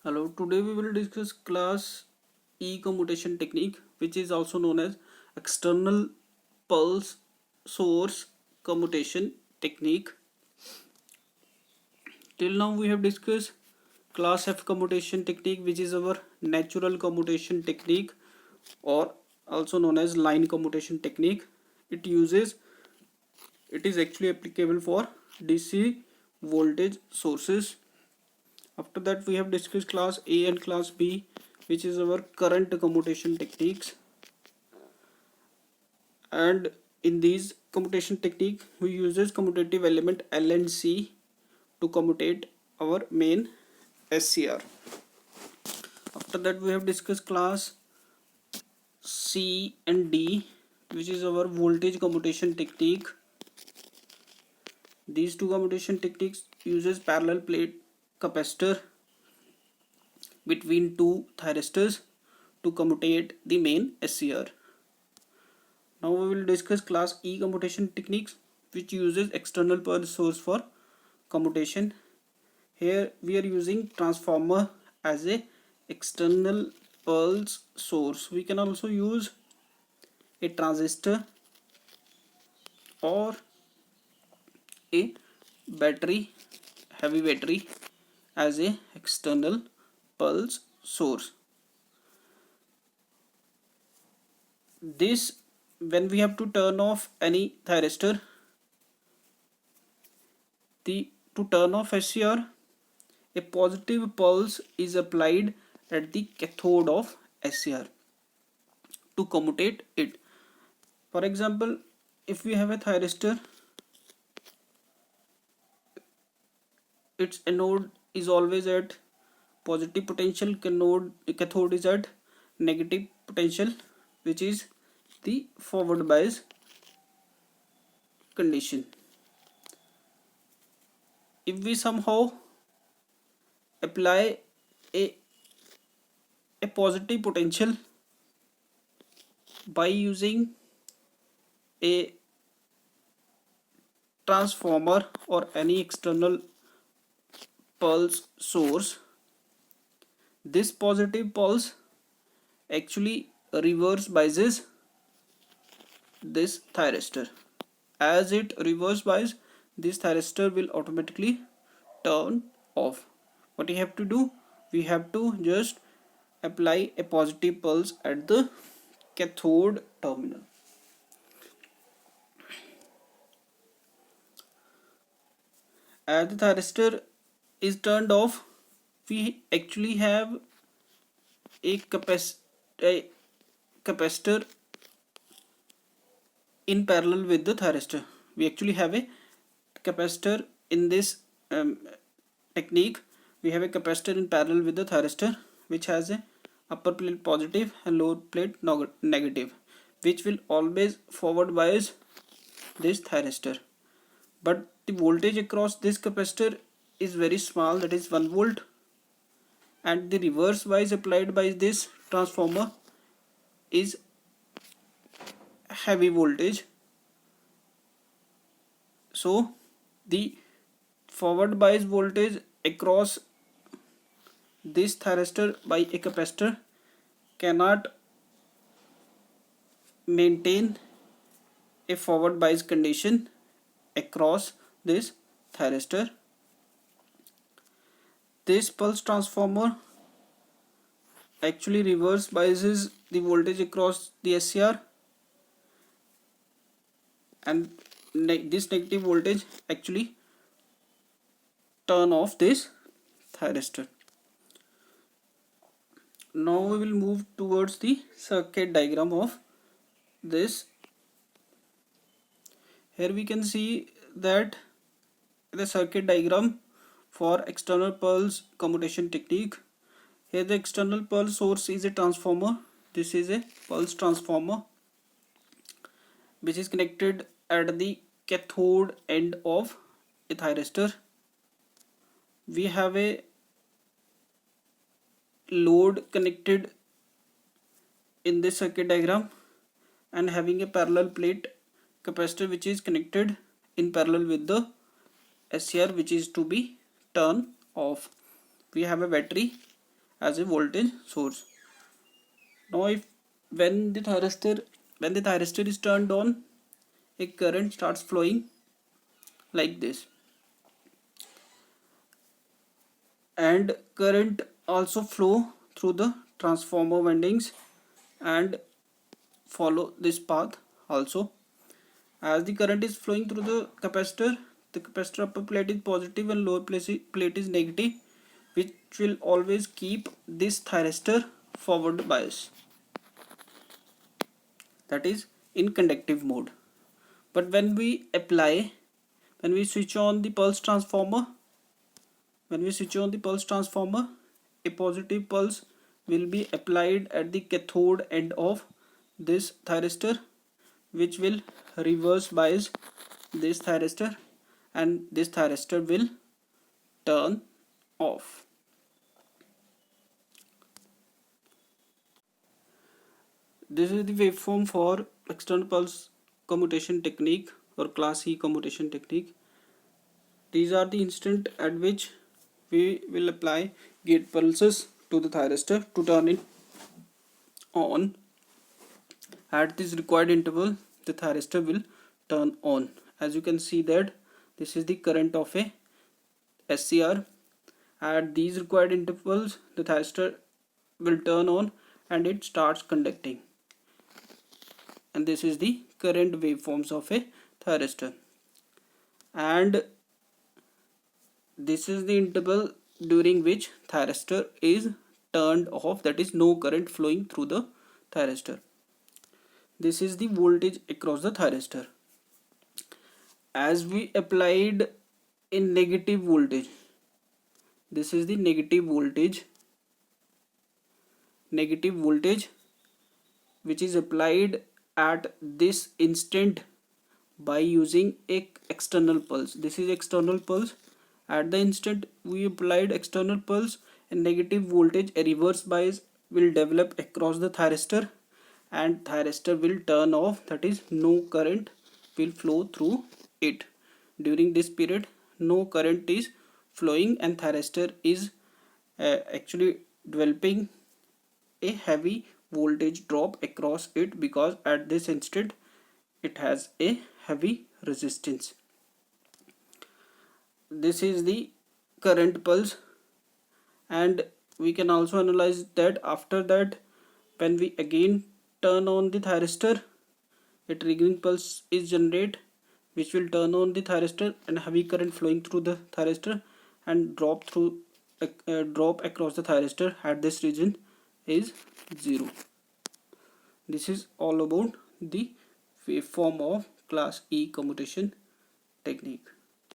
Hello, today we will discuss class E commutation technique, which is also known as external pulse source commutation technique. Till now we have discussed class F commutation technique, which is our natural commutation technique or also known as line commutation technique. It is actually applicable for DC voltage sources. After that we have discussed class A and class B, which is our current commutation techniques. And in these commutation technique we uses commutative element L and C to commutate our main SCR. After that we have discussed class C and D, which is our voltage commutation technique. These two commutation techniques uses parallel plate capacitor between two thyristors to commutate the main SCR. Now we will discuss class E commutation techniques, which uses external pulse source for commutation. Here we are using transformer as a external pulse source. We can also use a transistor or a battery, heavy battery, as a external pulse source. This, when we have to turn off any thyristor, to turn off SCR, a positive pulse is applied at the cathode of SCR to commutate it. For example, if we have a thyristor, its anode is always at positive potential, cathode is at negative potential, which is the forward bias condition. If we somehow apply a positive potential by using a transformer or any external pulse source, this positive pulse actually reverse biases this thyristor. As it reverse bias, this thyristor will automatically turn off. What we have to do? We have to just apply a positive pulse at the cathode terminal. As the thyristor is turned off, we actually have a capacitor in parallel with the thyristor. We actually have a capacitor in this technique. We have a capacitor in parallel with the thyristor, which has a upper plate positive and lower plate negative, which will always forward bias this thyristor. But the voltage across this capacitor is very small, that is 1 volt, and the reverse bias applied by this transformer is heavy voltage. So the forward bias voltage across this thyristor by a capacitor cannot maintain a forward bias condition across this thyristor. This pulse transformer actually reverse biases the voltage across the SCR, and this negative voltage actually turn off this thyristor. Now we will move towards the circuit diagram of this. Here we can see that the circuit diagram for external pulse commutation technique. Here the external pulse source is a transformer. This is a pulse transformer which is connected at the cathode end of a thyristor. We have a load connected in this circuit diagram and having a parallel plate capacitor which is connected in parallel with the SCR, which is to be turned off. We have a battery as a voltage source. Now if when the thyristor is turned on, a current starts flowing like this, and current also flow through the transformer windings and follow this path also. As the current is flowing through the capacitor upper plate is positive and lower plate is negative, which will always keep this thyristor forward bias, that is in conductive mode. But when we switch on the pulse transformer, a positive pulse will be applied at the cathode end of this thyristor, which will reverse bias this thyristor, and this thyristor will turn off. This is the waveform for external pulse commutation technique or class E commutation technique. These are the instant at which we will apply gate pulses to the thyristor to turn it on. At this required interval, the thyristor will turn on. As you can see that this is the current of a SCR. At these required intervals, the thyristor will turn on and it starts conducting. And this is the current waveforms of a thyristor. And this is the interval during which thyristor is turned off, that is no current flowing through the thyristor. This is the voltage across the thyristor. As we applied a negative voltage, this is the negative voltage which is applied at this instant by using a external pulse. This is external pulse. At the instant we applied external pulse, a negative voltage, a reverse bias will develop across the thyristor and thyristor will turn off, that is no current will flow through it. During this period no current is flowing and thyristor is actually developing a heavy voltage drop across it, because at this instant it has a heavy resistance. This is the current pulse, and we can also analyze that after that when we again turn on the thyristor, a triggering pulse is generated which will turn on the thyristor and heavy current flowing through the thyristor and drop across the thyristor at this region is 0. This is all about the waveform of class E commutation technique.